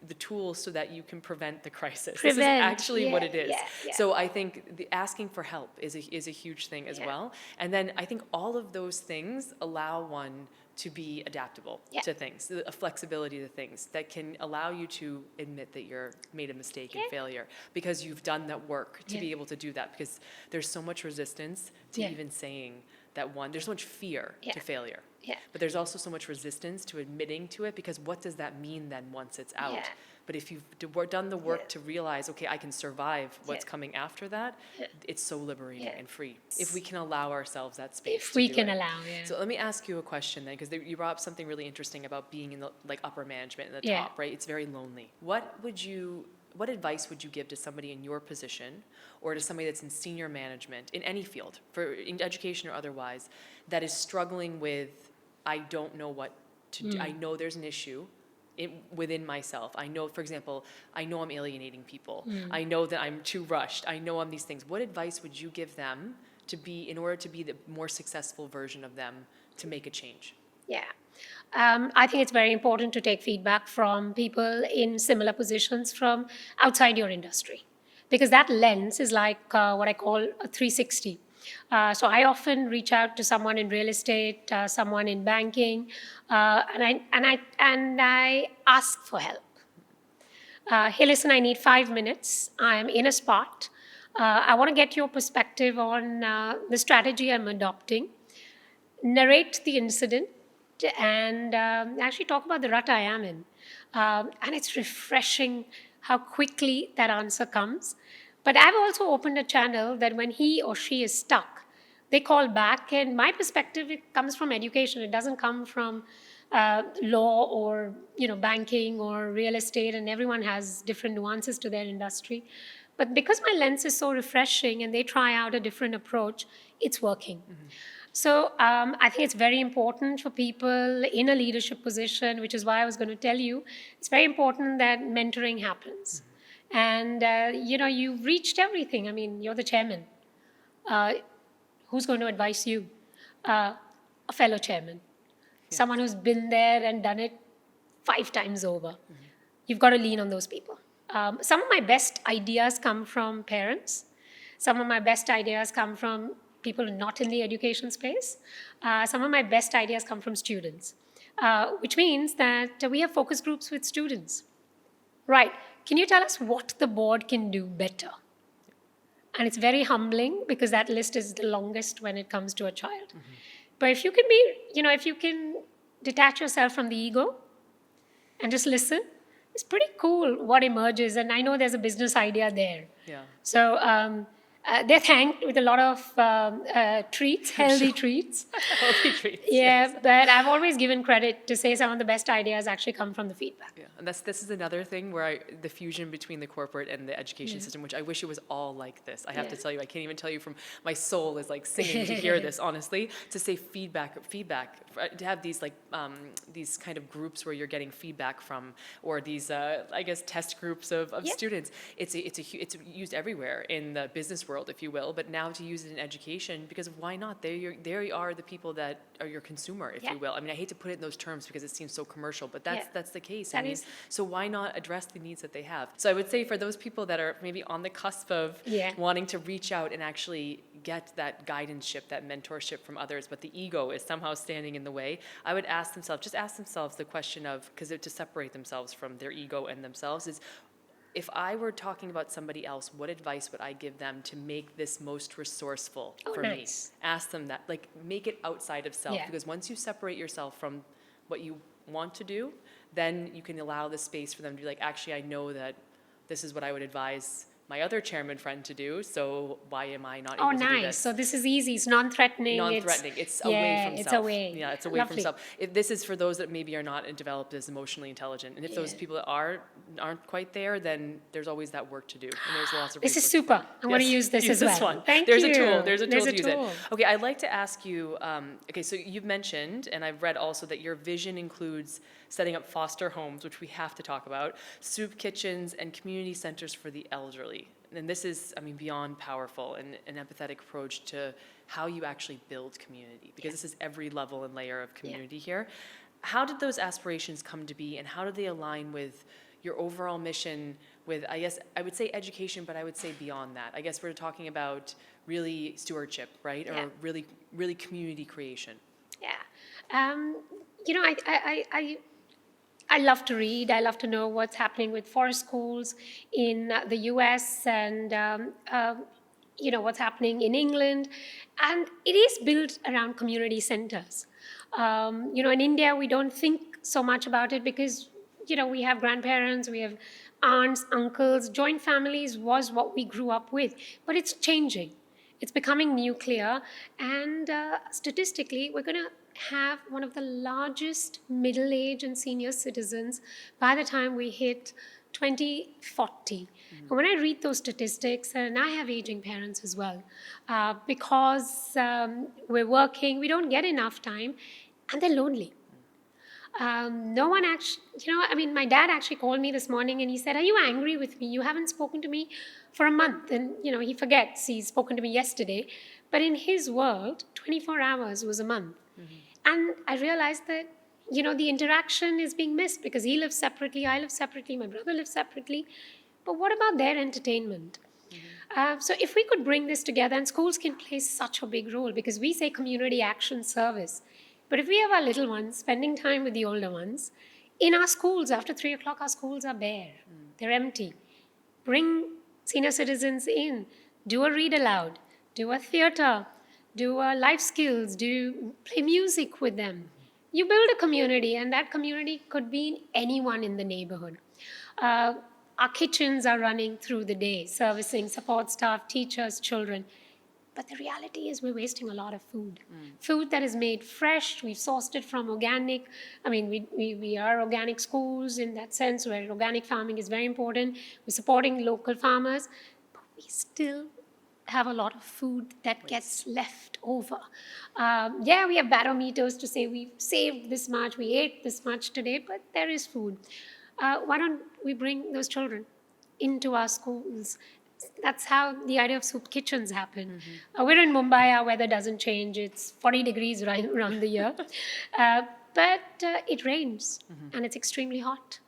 the tools so that you can prevent the crisis. Prevent. This is actually what it is. Yeah. So I think the asking for help is a huge thing as well. And then I think all of those things allow one to be adaptable to things, a flexibility to things that can allow you to admit that you're made a mistake and failure because you've done that work to be able to do that, because there's so much resistance to even saying that there's so much fear to failure. Yeah. But there's also so much resistance to admitting to it, because what does that mean then once it's out? Yeah. But if you've done the work to realize, okay, I can survive what's coming after that, it's so liberating and free. If we can allow ourselves that space. If we to do can it. allow, So let me ask you a question then, because you brought up something really interesting about being in the upper management in the Yeah. top, right? It's very lonely. What advice would you give to somebody in your position, or to somebody that's in senior management in any field, in education or otherwise, that is struggling with, I don't know what to do. I know there's an issue within myself. I know, for example, I know I'm alienating people. I know that I'm too rushed. I know I'm these things. What advice would you give them in order to be the more successful version of them, to make a change? Yeah. I think it's very important to take feedback from people in similar positions from outside your industry, because that lens is like what I call a 360. So I often reach out to someone in real estate, someone in banking, and I ask for help. Hey, listen, I need 5 minutes. I'm in a spot. I want to get your perspective on the strategy I'm adopting. Narrate the incident and actually talk about the rut I am in. And it's refreshing how quickly that answer comes. But I've also opened a channel that when he or she is stuck, they call back. And my perspective, it comes from education. It doesn't come from law or banking or real estate. And everyone has different nuances to their industry. But because my lens is so refreshing and they try out a different approach, it's working. So I think it's very important for people in a leadership position, which is why I was going to tell you, it's very important that mentoring happens. And, you've reached everything. I mean, you're the chairman. Uh, who's going to advise you? A fellow chairman, someone who's been there and done it 5 times over. You've got to lean on those people. Some of my best ideas come from parents. Some of my best ideas come from people not in the education space. Some of my best ideas come from students, which means that we have focus groups with students. Right. Can you tell us what the board can do better? And it's very humbling because that list is the longest when it comes to a child. But if you can if you can detach yourself from the ego and just listen, it's pretty cool what emerges. And I know there's a business idea there. Yeah. So they're thanked with a lot of treats, healthy treats. Healthy treats. Yeah, Yes. but I've always given credit to say some of the best ideas actually come from the feedback. Yeah, and this is another thing where the fusion between the corporate and the education system, which I wish it was all like this. I have to tell you, I can't even tell you from my soul is like singing to hear this, honestly, to say feedback, to have these these kind of groups where you're getting feedback from, or these, I guess, test groups of students. It's used everywhere in the business world, if you will, but now to use it in education, because of why not? They are the people that are your consumer, if you will. I mean, I hate to put it in those terms because it seems so commercial, but that's the case. I mean, so why not address the needs that they have? So I would say for those people that are maybe on the cusp of wanting to reach out and actually get that guidance-ship, that mentorship from others, but the ego is somehow standing in the way, I would ask themselves the question of, because to separate themselves from their ego and themselves is, if I were talking about somebody else, what advice would I give them to make this most resourceful for me? Ask them that, like, make it outside of self, because once you separate yourself from what you want to do, then you can allow the space for them to be like, actually, I know that this is what I would advise my other chairman friend to do, so why am I not able to do this? So this is easy. It's non-threatening. Non-threatening. It's away from self. It's away. Yeah, it's away from self. If this is for those that maybe are not developed as emotionally intelligent, and if those people that aren't quite there, then there's always that work to do, and there's lots of. This is super. I want to use this as well. This one. Thank there's you. There's a tool to use it. Okay, I'd like to ask you. Okay, so you've mentioned, and I've read also that your vision includes setting up foster homes, which we have to talk about, soup kitchens, and community centers for the elderly. And this is, I mean, beyond powerful and an empathetic approach to how you actually build community, because this is every level and layer of community here. How did those aspirations come to be, and how do they align with your overall mission with, I guess, I would say education, but I would say beyond that? I guess we're talking about really stewardship, right? Or really community creation. I love to read. I love to know what's happening with forest schools in the US and, what's happening in England. And it is built around community centers. In India, we don't think so much about it because, we have grandparents, we have aunts, uncles. Joint families was what we grew up with. But it's changing. It's becoming nuclear. And statistically, we're going to have one of the largest middle-aged and senior citizens by the time we hit 2040. And when I read those statistics, and I have aging parents as well, because we're working, we don't get enough time, and they're lonely. No one actually, my dad actually called me this morning and he said, "Are you angry with me? You haven't spoken to me for a month." And, he forgets he's spoken to me yesterday. But in his world, 24 hours was a month. And I realized that, the interaction is being missed because he lives separately, I live separately, my brother lives separately. But what about their entertainment? So if we could bring this together, and schools can play such a big role because we say community action service. But if we have our little ones spending time with the older ones, in our schools, after 3 o'clock, our schools are bare. They're empty. Bring senior citizens in. Do a read aloud. Do a theater. Do life skills. Play music with them. You build a community, and that community could be anyone in the neighborhood. Our kitchens are running through the day, servicing support staff, teachers, children. But the reality is we're wasting a lot of food. Food that is made fresh, we've sourced it from organic. We are organic schools in that sense where organic farming is very important. We're supporting local farmers, but we still have a lot of food that gets left over. Yeah, we have barometers to say we've saved this much, we ate this much today, but there is food. Why don't we bring those children into our schools? That's how the idea of soup kitchens happen. We're in Mumbai, our weather doesn't change. It's 40 degrees right around the year. But it rains and it's extremely hot.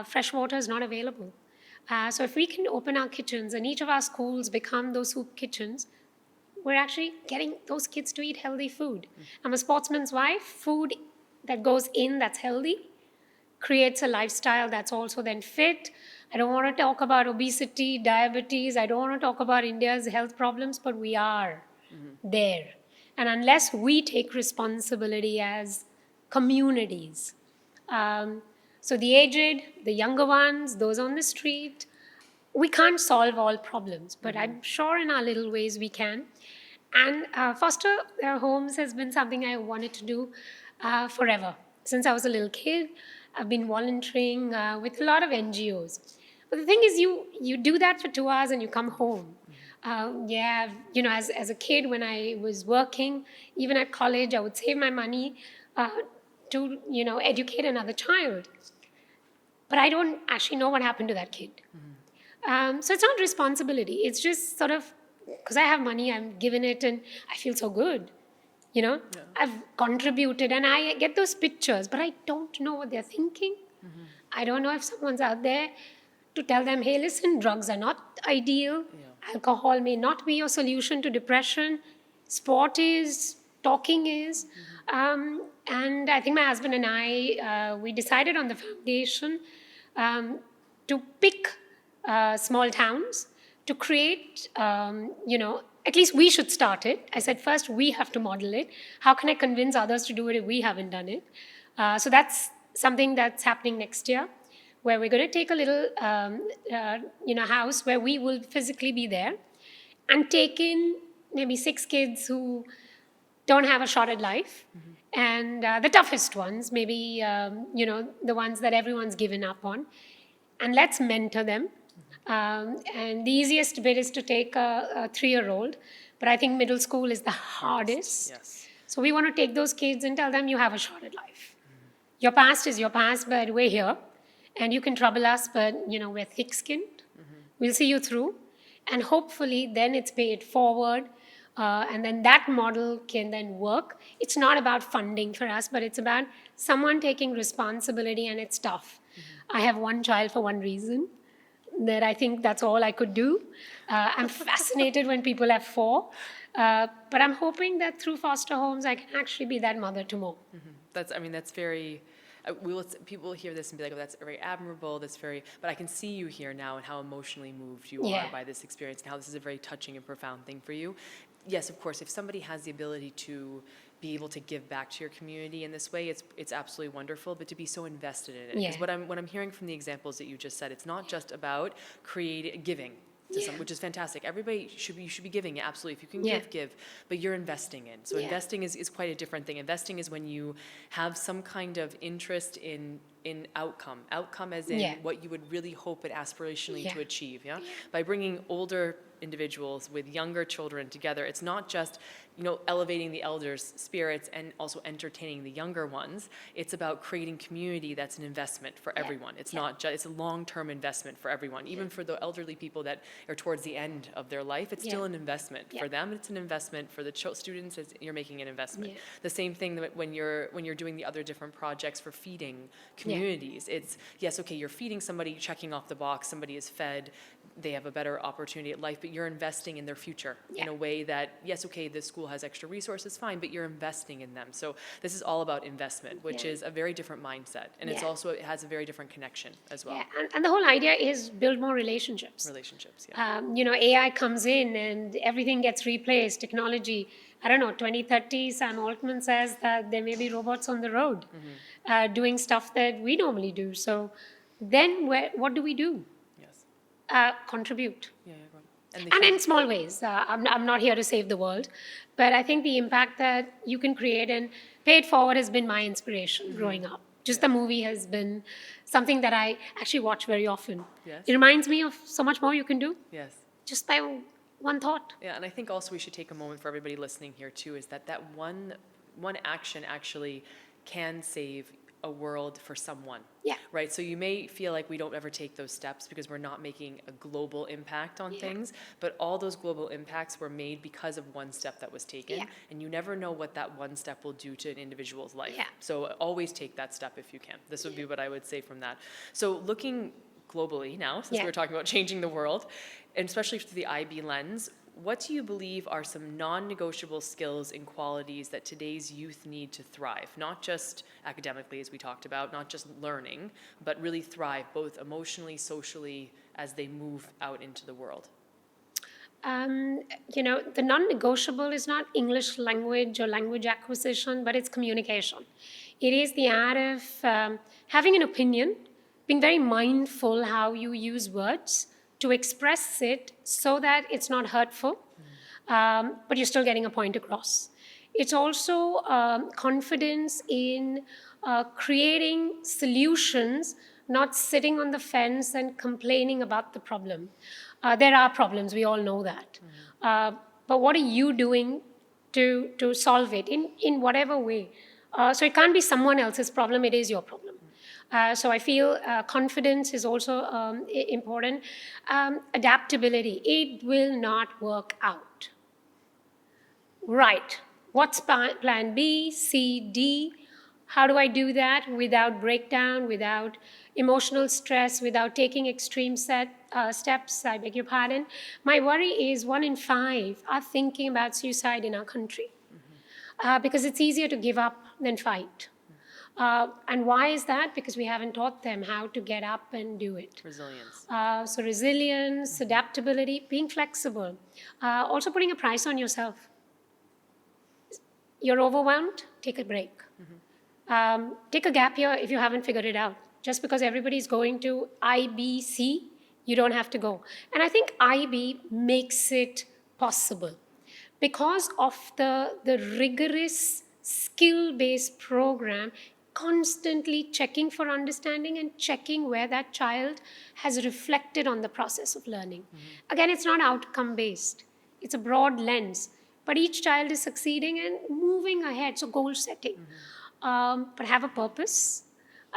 Fresh water is not available. So if we can open our kitchens and each of our schools become those soup kitchens, we're actually getting those kids to eat healthy food. I'm a sportsman's wife. Food that goes in that's healthy creates a lifestyle that's also then fit. I don't want to talk about obesity, diabetes. I don't want to talk about India's health problems, but we are there. And unless we take responsibility as communities, so the aged, the younger ones, those on the street, we can't solve all problems, but I'm sure in our little ways we can. And foster homes has been something I wanted to do forever. Since I was a little kid, I've been volunteering with a lot of NGOs. But the thing is, you do that for 2 hours and you come home. Yeah, as a kid when I was working, even at college, I would save my money to, educate another child. But I don't actually know what happened to that kid. So it's not responsibility. It's just sort of, because I have money, I'm given it and I feel so good. I've contributed and I get those pictures, but I don't know what they're thinking. I don't know if someone's out there to tell them, hey, listen, drugs are not ideal. Alcohol may not be your solution to depression. Sport is, talking is. And I think my husband and I, we decided on the foundation to pick small towns to create, at least we should start it. I said, first, we have to model it. How can I convince others to do it if we haven't done it? So that's something that's happening next year, where we're going to take a little, house where we will physically be there and take in maybe 6 kids who don't have a shot at life. And the toughest ones, maybe, the ones that everyone's given up on. And let's mentor them. And the easiest bit is to take a 3-year-old, but I think middle school is the hardest. Yes. So we want to take those kids and tell them you have a shot at life. Your past is your past, but we're here. And you can trouble us, but, we're thick-skinned. We'll see you through. And hopefully then it's paid forward. And then that model can then work. It's not about funding for us, but it's about someone taking responsibility, and it's tough. I have 1 child for one reason, that I think that's all I could do. I'm fascinated when people have 4. But I'm hoping that through foster homes, I can actually be that mother to more. That's very... people hear this and be like, oh, that's very admirable, but I can see you here now and how emotionally moved you are by this experience and how this is a very touching and profound thing for you. Yes, of course, if somebody has the ability to be able to give back to your community in this way, it's absolutely wonderful, but to be so invested in it. Because what I'm hearing from the examples that you just said, it's not just about giving. Which is fantastic. Everybody should be giving, absolutely. If you can give, but you're investing in. So investing is quite a different thing. Investing is when you have some kind of interest in outcome. Outcome as in what you would really hope it aspirationally to achieve. By bringing older individuals with younger children together, it's not just elevating the elders' spirits and also entertaining the younger ones. It's about creating community that's an investment for everyone. It's not just, it's a long-term investment for everyone. Even for the elderly people that are towards the end of their life, it's still an investment. For them, it's an investment. For the students, you're making an investment. The same thing that when you're doing the other different projects for feeding communities, it's, yes, okay, you're feeding somebody, checking off the box, somebody is fed, they have a better opportunity at life, but you're investing in their future in a way that, yes, okay, the school has extra resources, fine, but you're investing in them. So this is all about investment, which is a very different mindset. And it's also, it has a very different connection as well. And the whole idea is build more relationships. AI comes in and everything gets replaced, technology. I don't know, 2030, Sam Altman says that there may be robots on the road doing stuff that we normally do. So then what do we do? Contribute. And in small ways. I'm not here to save the world, but I think the impact that you can create and pay it forward has been my inspiration growing up. Just the movie has been something that I actually watch very often. It reminds me of so much more you can do. Just by one thought. Yeah, and I think also we should take a moment for everybody listening here too, is that one action actually can save a world for someone. Yeah. Right? So you may feel like we don't ever take those steps because we're not making a global impact on things, but all those global impacts were made because of one step that was taken. Yeah. And you never know what that one step will do to an individual's life. Yeah. So always take that step if you can. This would be what I would say from that. So looking globally now, since we're talking about changing the world, and especially through the IB lens, what do you believe are some non-negotiable skills and qualities that today's youth need to thrive? Not just academically, as we talked about, not just learning, but really thrive both emotionally, socially, as they move out into the world? The non-negotiable is not English language or language acquisition, but it's communication. It is the art of having an opinion, being very mindful how you use words to express it so that it's not hurtful, but you're still getting a point across. It's also confidence in creating solutions, not sitting on the fence and complaining about the problem. There are problems, we all know that. But what are you doing to solve it in whatever way? So it can't be someone else's problem, it is your problem. So I feel confidence is also important. Adaptability, it will not work out. Right, what's plan B, C, D? How do I do that without breakdown, without emotional stress, without taking extreme steps? I beg your pardon. My worry is 1 in 5 are thinking about suicide in our country because it's easier to give up than fight. And why is that? Because we haven't taught them how to get up and do it. Resilience. So resilience, adaptability, being flexible. Also putting a price on yourself. You're overwhelmed, take a break. Take a gap year if you haven't figured it out. Just because everybody's going to IBC, you don't have to go. And I think IB makes it possible because of the rigorous skill-based program, constantly checking for understanding and checking where that child has reflected on the process of learning. Again, it's not outcome-based. It's a broad lens. But each child is succeeding and moving ahead, so goal setting. But have a purpose.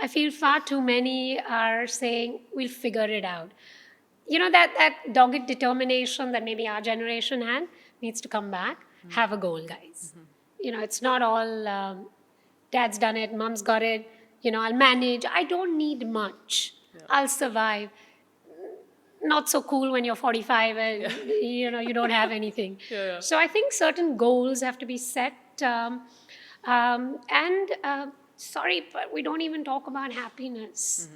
I feel far too many are saying, we'll figure it out. That dogged determination that maybe our generation had needs to come back. Have a goal, guys. It's not all dad's done it, mom's got it, I'll manage. I don't need much. I'll survive. Not so cool when you're 45 and you don't have anything. So I think certain goals have to be set. Sorry, but we don't even talk about happiness.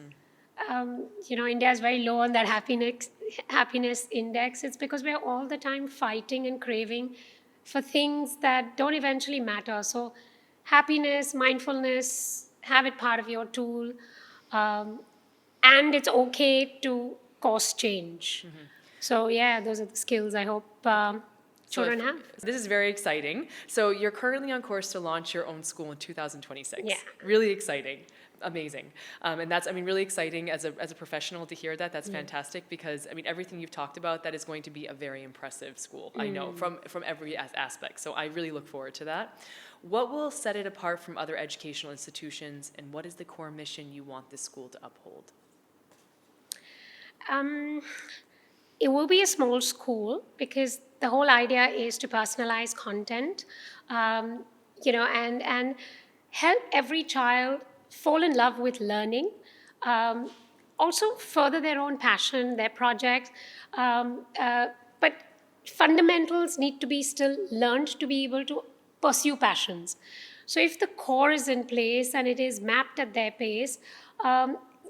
India is very low on that happiness index. It's because we're all the time fighting and craving for things that don't eventually matter. So happiness, mindfulness, have it part of your tool. And it's okay to cause change. So yeah, those are the skills I hope children have. This is very exciting. So you're currently on course to launch your own school in 2026. Yeah. Really exciting. Amazing. And that's, really exciting as a professional to hear that. That's fantastic because, everything you've talked about, that is going to be a very impressive school. I know from every aspect. So I really look forward to that. What will set it apart from other educational institutions, and what is the core mission you want this school to uphold? It will be a small school because the whole idea is to personalize content, and help every child fall in love with learning, also further their own passion, their projects, but fundamentals need to be still learned to be able to pursue passions. So if the core is in place and it is mapped at their pace,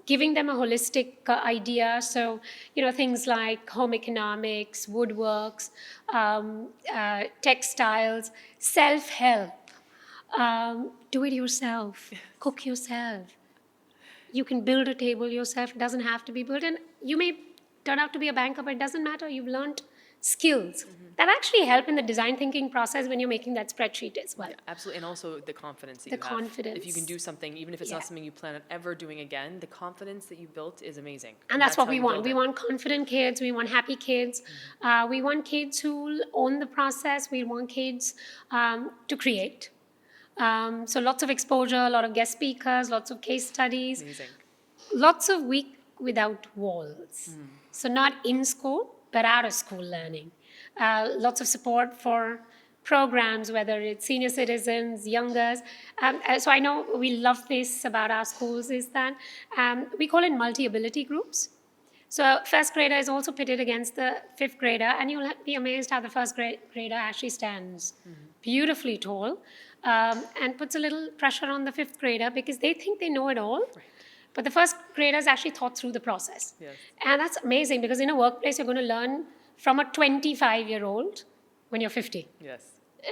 giving them a holistic idea, so things like home economics, woodworks, textiles, self-help, do it yourself, cook yourself. You can build a table yourself, it doesn't have to be built, and you may turn out to be a banker, but it doesn't matter, you've learned skills that actually help in the design thinking process when you're making that spreadsheet as well. Yeah, absolutely. And also the confidence that The you have. confidence. If you can do something, even if it's Yeah. not something you plan on ever doing again, the confidence that you built is amazing. And that's what how we you want. build We it. want confident kids. We want happy kids. We want kids who own the process. We want kids to create. So lots of exposure, a lot of guest speakers, lots of case studies, Amazing. lots of week without walls. So not in school, but out of school learning. Lots of support for programs, whether it's senior citizens, youngers. So I know we love this about our schools is that we call it multi-ability groups. So first grader is also pitted against the fifth grader, and you'll be amazed how the first grader actually stands beautifully tall and puts a little pressure on the fifth grader because they think they know it all. But the first graders actually thought through the process. Yes. And that's amazing because in a workplace, you're going to learn from a 25-year-old when you're 50. Yes.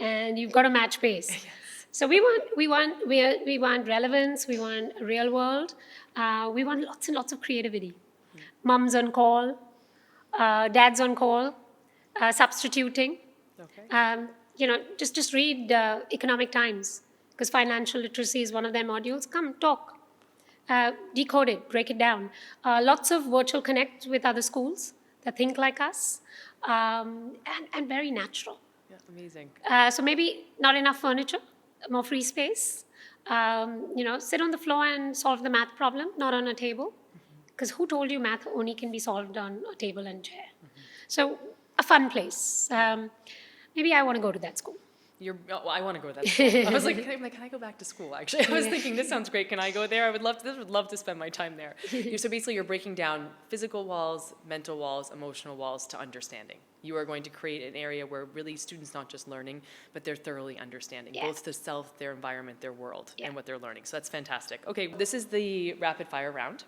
And you've got to match pace. So we want relevance, we want a real world, we want lots and lots of creativity. Mums on call, dads on call, substituting. Okay. Just read Economic Times because financial literacy is one of their modules. Come talk. Decoded, break it down. Lots of virtual connect with other schools that think like us, and very natural. Yeah, amazing. So maybe not enough furniture, more free space. Sit on the floor and solve the math problem, not on a table. Because who told you math only can be solved on a table and chair? So a fun place. Maybe I want to go to that school. I want to go to that school. I was like, can I go back to school, actually? I was thinking, this sounds great. Can I go there? I would love to spend my time there. So basically, you're breaking down physical walls, mental walls, emotional walls to understanding. You are going to create an area where really students not just learning, but they're thoroughly understanding both the self, their environment, their world, and what they're learning. So that's fantastic. Okay, this is the rapid fire round.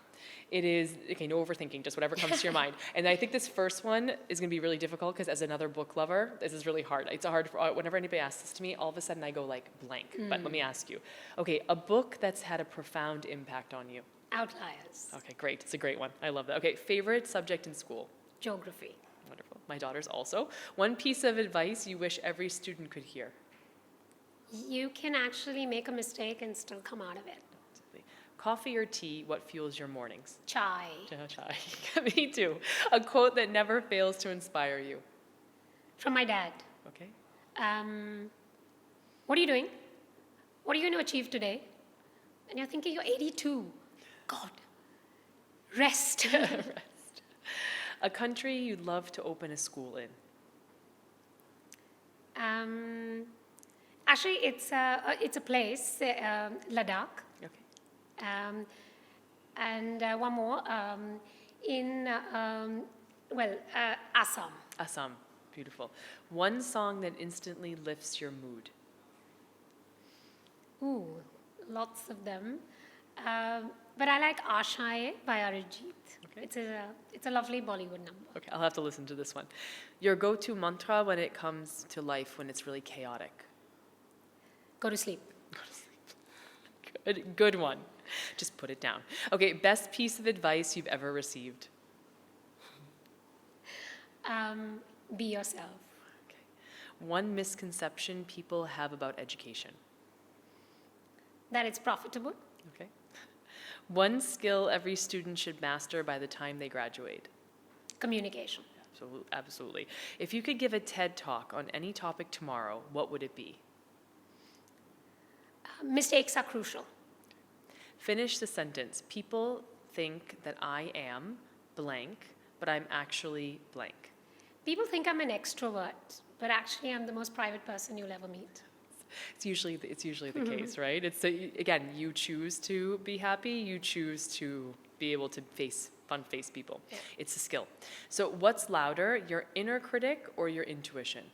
It is, no overthinking, just whatever comes to your mind. And I think this first one is going to be really difficult because as another book lover, this is really hard. It's hard, whenever anybody asks this to me, all of a sudden I go like blank. But let me ask you. Okay, a book that's had a profound impact on you. Outliers. Okay, great. It's a great one. I love that. Okay, favorite subject in school? Geography. Wonderful. My daughter's also. One piece of advice you wish every student could hear? You can actually make a mistake and still come out of it. Coffee or tea, what fuels your mornings? Chai. Chai. Me too. A quote that never fails to inspire you. From my dad. Okay. What are you doing? What are you going to achieve today? And you're thinking, you're 82. God. Rest. Rest. A country you'd love to open a school in. Actually, it's a place, Ladakh. Okay. And one more in Assam. Assam. Beautiful. One song that instantly lifts your mood. Ooh, lots of them. But I like Ashaye by Arijit. Okay. It's a lovely Bollywood number. Okay, I'll have to listen to this one. Your go-to mantra when it comes to life when it's really chaotic. Go to sleep. Go to sleep. Good one. Just put it down. Okay, best piece of advice you've ever received. Be yourself. Okay. One misconception people have about education. That it's profitable. Okay. One skill every student should master by the time they graduate. Communication. Absolutely. If you could give a TED Talk on any topic tomorrow, what would it be? Mistakes are crucial. Finish the sentence. People think that I am blank, but I'm actually blank. People think I'm an extrovert, but actually I'm the most private person you'll ever meet. It's usually the case, right? It's again, you choose to be happy, you choose to be able to face people. Yeah. It's a skill. So what's louder, your inner critic or your intuition?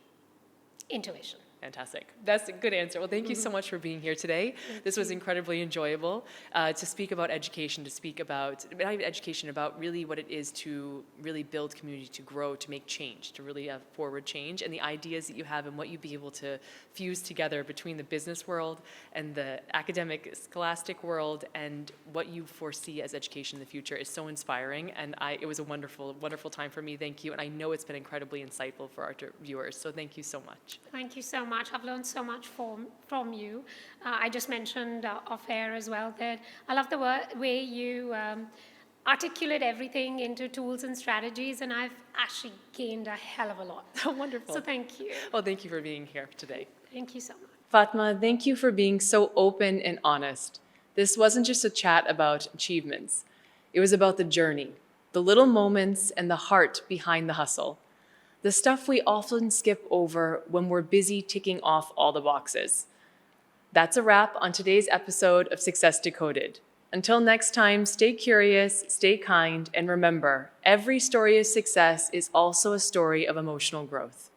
Intuition. Fantastic. That's a good answer. Well, thank you so much for being here today. This was incredibly enjoyable to speak about education, to speak about, not even education, about really what it is to really build community, to grow, to make change, to really have forward change, and the ideas that you have and what you'd be able to fuse together between the business world and the academic, scholastic world, and what you foresee as education in the future is so inspiring. And it was a wonderful, wonderful time for me. Thank you. And I know it's been incredibly insightful for our viewers. So thank you so much. Thank you so much. I've learned so much from you. I just mentioned off air as well that I love the way you articulate everything into tools and strategies, and I've actually gained a hell of a lot. Oh, wonderful. So thank you. Well, thank you for being here today. Thank you so much. Fatema, thank you for being so open and honest. This wasn't just a chat about achievements. It was about the journey, the little moments, and the heart behind the hustle. The stuff we often skip over when we're busy ticking off all the boxes. That's a wrap on today's episode of Success Decoded. Until next time, stay curious, stay kind, and remember, every story of success is also a story of emotional growth.